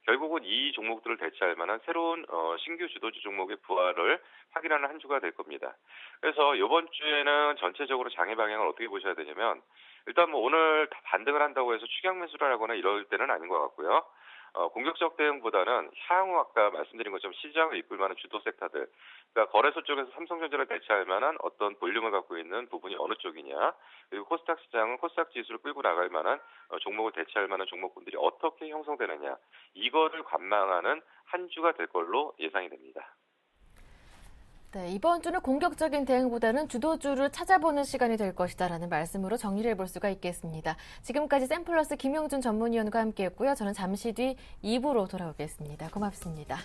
결국은 이 종목들을 대체할 만한 새로운 신규 주도주 종목의 부활을 확인하는 한 주가 될 겁니다. 그래서 이번 주에는 전체적으로 장의 방향을 어떻게 보셔야 되냐면 일단 뭐 오늘 반등을 한다고 해서 추격 매수를 하거나 이럴 때는 아닌 것 같고요. 공격적 대응보다는 향후 아까 말씀드린 것처럼 시장을 이끌 만한 주도 섹터들, 그러니까 거래소 쪽에서 삼성전자를 대체할 만한 어떤 볼륨을 갖고 있는 부분이 어느 쪽이냐, 그리고 코스닥 시장은 코스닥 지수를 끌고 나갈 만한 종목을 대체할 만한 종목군들이 어떻게 형성되느냐, 이거를 관망하는 한 주가 될 걸로 예상이 됩니다. 네, 이번 주는 공격적인 대응보다는 주도주를 찾아보는 시간이 될 것이다라는 말씀으로 정리를 해볼 수가 있겠습니다. 지금까지 샘플러스 김용준 전문위원과 함께했고요. 저는 잠시 뒤 2부로 돌아오겠습니다. 고맙습니다.